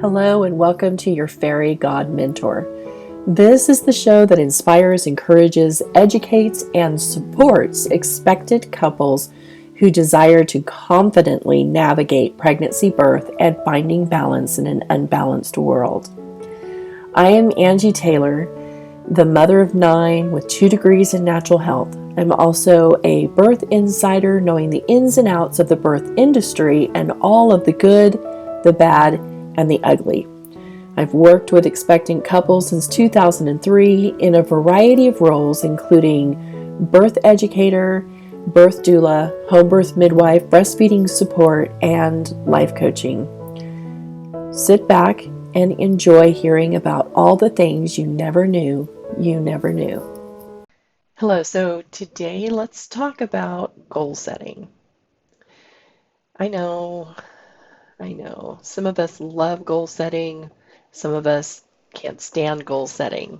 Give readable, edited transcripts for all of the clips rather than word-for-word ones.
Hello and welcome to your Fairy God Mentor. This is the show that inspires, encourages, educates, and supports expectant couples who desire to confidently navigate pregnancy, birth, and finding balance in an unbalanced world. I am Angie Taylor, the mother of 9 with 2 degrees in natural health. I'm also a birth insider, knowing the ins and outs of the birth industry and all of the good, the bad, and the ugly. I've worked with expectant couples since 2003 in a variety of roles, including birth educator, birth doula, home birth midwife, breastfeeding support, and life coaching. Sit back and enjoy hearing about all the things you never knew you never knew. Hello, so today let's talk about goal setting. I know, some of us love goal setting, some of us can't stand goal setting.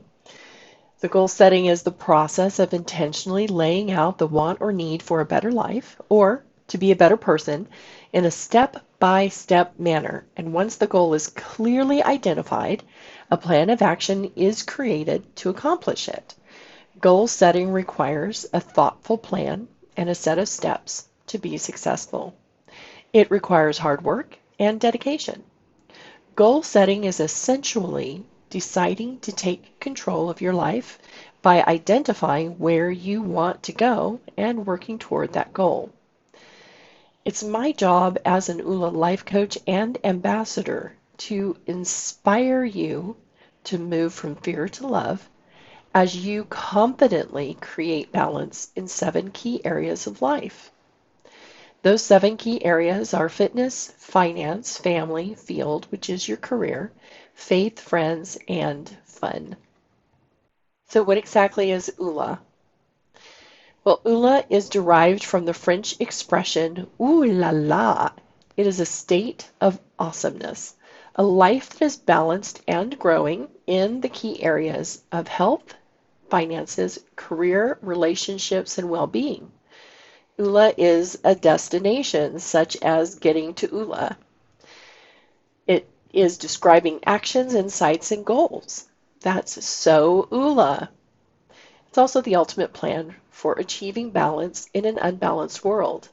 The goal setting is the process of intentionally laying out the want or need for a better life or to be a better person in a step-by-step manner. And once the goal is clearly identified, a plan of action is created to accomplish it. Goal setting requires a thoughtful plan and a set of steps to be successful. It requires hard work and dedication. Goal setting is essentially deciding to take control of your life by identifying where you want to go and working toward that goal. It's my job as an ULA life coach and ambassador to inspire you to move from fear to love as you confidently create balance in 7 key areas of life. Those 7 key areas are fitness, finance, family, field, which is your career, faith, friends, and fun. So what exactly is ULA? Well, ULA is derived from the French expression ooh la la. It is a state of awesomeness, a life that is balanced and growing in the key areas of health, finances, career, relationships, and well-being. ULA is a destination, such as getting to ULA. It is describing actions, insights, and goals. That's so ULA. It's also the ultimate plan for achieving balance in an unbalanced world.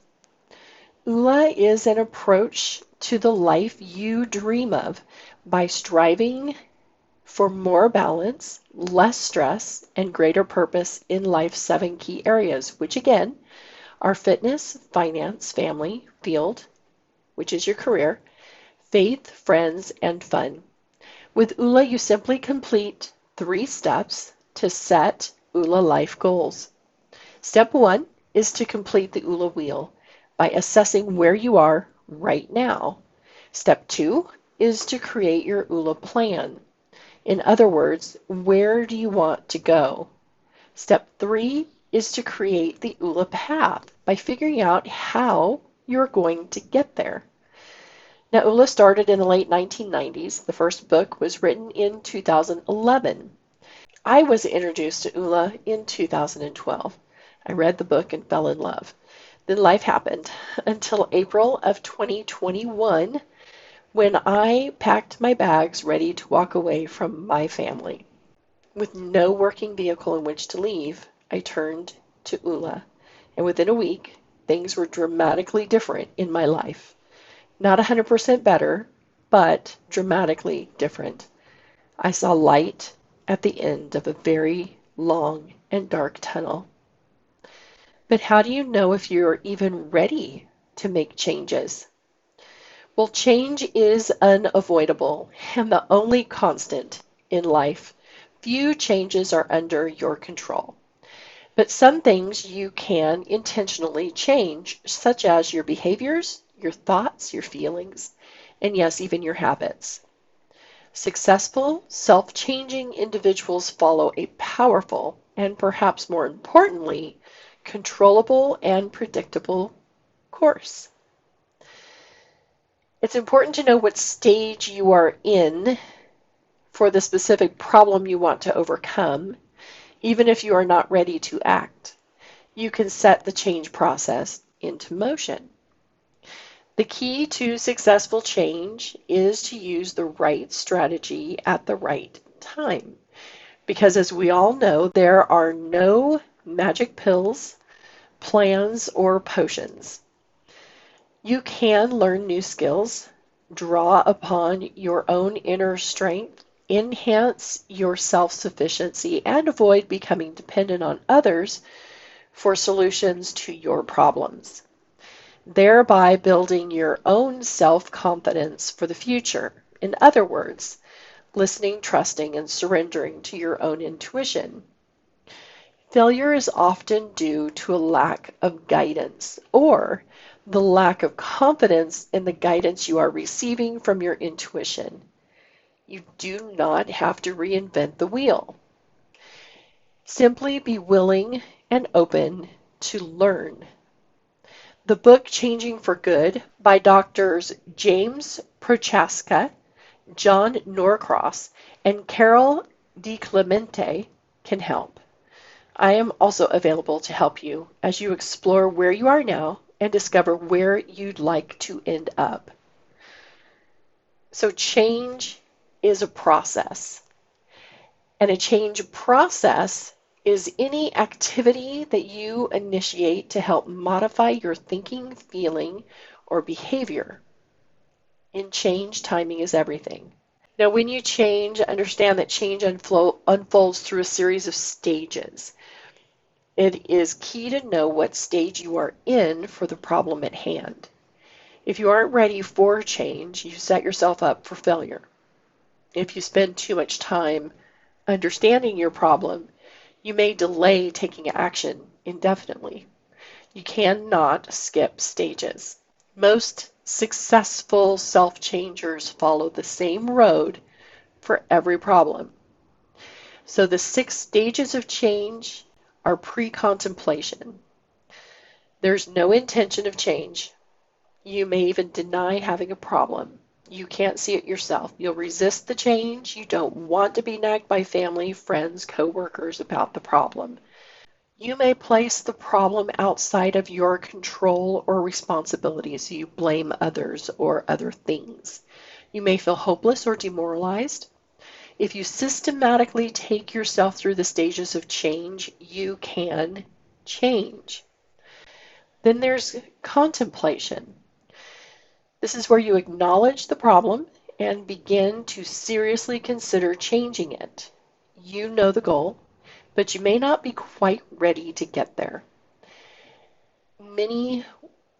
ULA is an approach to the life you dream of by striving for more balance, less stress, and greater purpose in life's 7 key areas, which again are fitness, finance, family, field, which is your career, faith, friends, and fun. With ULA, you simply complete 3 steps to set ULA life goals. Step 1 is to complete the ULA wheel by assessing where you are right now. Step 2 is to create your ULA plan. In other words, where do you want to go? Step 3 is to create the ULA path by figuring out how you're going to get there. Now, ULA started in the late 1990s. The first book was written in 2011. I was introduced to ULA in 2012. I read the book and fell in love. Then life happened until April of 2021 when I packed my bags ready to walk away from my family. With no working vehicle in which to leave, I turned to ULA, and within a week, things were dramatically different in my life. Not 100% better, but dramatically different. I saw light at the end of a very long and dark tunnel. But how do you know if you're even ready to make changes? Well, change is unavoidable and the only constant in life. Few changes are under your control. But some things you can intentionally change, such as your behaviors, your thoughts, your feelings, and yes, even your habits. Successful, self-changing individuals follow a powerful, and perhaps more importantly, controllable and predictable course. It's important to know what stage you are in for the specific problem you want to overcome, even if you are not ready to act. You can set the change process into motion. The key to successful change is to use the right strategy at the right time. Because as we all know, there are no magic pills, plans, or potions. You can learn new skills, draw upon your own inner strength, enhance your self-sufficiency, and avoid becoming dependent on others for solutions to your problems, thereby building your own self-confidence for the future. In other words, listening, trusting, and surrendering to your own intuition. Failure is often due to a lack of guidance or the lack of confidence in the guidance you are receiving from your intuition. You do not have to reinvent the wheel. Simply be willing and open to learn. The book Changing for Good by Doctors James Prochaska, John Norcross, and Carol DiClemente can help. I am also available to help you as you explore where you are now and discover where you'd like to end up. So change is a process, and a change process is any activity that you initiate to help modify your thinking, feeling, or behavior. In change, timing is everything. Now, when you change, understand that change unfolds through a series of stages. It is key to know what stage you are in for the problem at hand. If you aren't ready for change, you set yourself up for failure. If you spend too much time understanding your problem, you may delay taking action indefinitely. You cannot skip stages. Most successful self-changers follow the same road for every problem. So the 6 stages of change are pre-contemplation. There's no intention of change. You may even deny having a problem. You can't see it yourself. You'll resist the change. You don't want to be nagged by family, friends, coworkers about the problem. You may place the problem outside of your control or responsibility, so you blame others or other things. You may feel hopeless or demoralized. If you systematically take yourself through the stages of change, you can change. Then there's contemplation. This is where you acknowledge the problem and begin to seriously consider changing it. You know the goal, but you may not be quite ready to get there. Many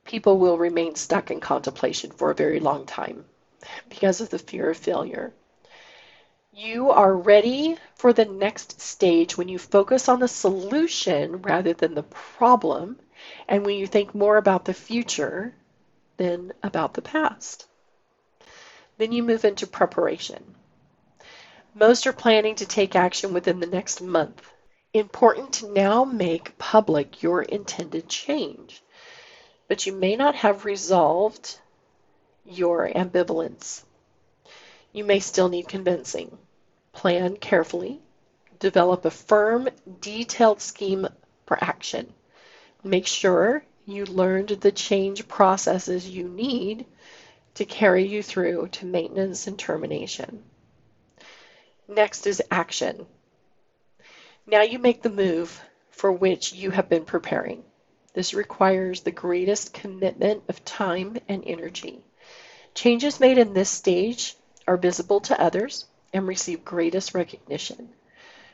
people will remain stuck in contemplation for a very long time because of the fear of failure. You are ready for the next stage when you focus on the solution rather than the problem, and when you think more about the future than about the past. Then you move into preparation. Most are planning to take action within the next month. Important to now make public your intended change, but you may not have resolved your ambivalence. You may still need convincing. Plan carefully. Develop a firm, detailed scheme for action. Make sure you learned the change processes you need to carry you through to maintenance and termination. Next is action. Now you make the move for which you have been preparing. This requires the greatest commitment of time and energy. Changes made in this stage are visible to others and receive greatest recognition.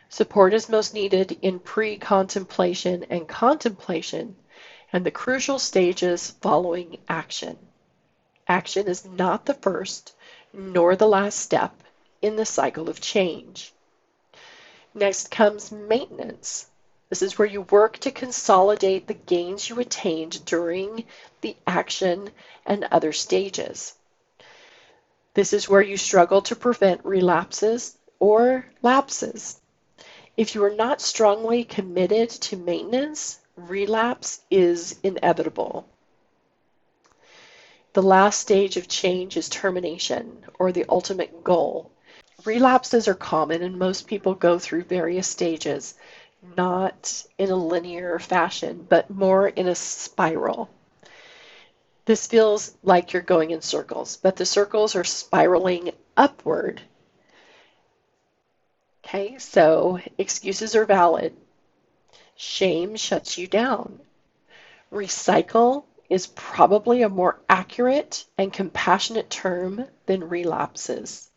Support is most needed in pre-contemplation and contemplation, and the crucial stages following action. Action is not the first nor the last step in the cycle of change. Next comes maintenance. This is where you work to consolidate the gains you attained during the action and other stages. This is where you struggle to prevent relapses or lapses. If you are not strongly committed to maintenance, relapse is inevitable. The last stage of change is termination, or the ultimate goal. Relapses are common, and most people go through various stages, not in a linear fashion, but more in a spiral. This feels like you're going in circles, but the circles are spiraling upward. Okay, so excuses are valid. Shame shuts you down. Recycle is probably a more accurate and compassionate term than relapses.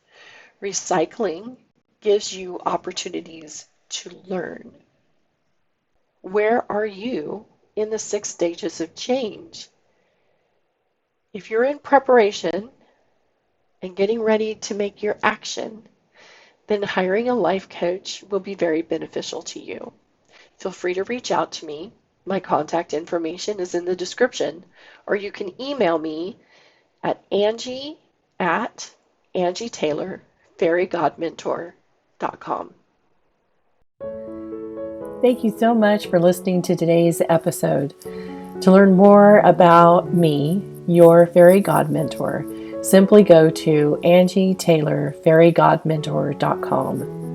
Recycling gives you opportunities to learn. Where are you in the 6 stages of change? If you're in preparation and getting ready to make your action, then hiring a life coach will be very beneficial to you. Feel free to reach out to me. My contact information is in the description, or you can email me at angie@angietaylorfairygodmentor.com. Thank you so much for listening to today's episode. To learn more about me, your fairy god mentor, simply go to angietaylorfairygodmentor.com.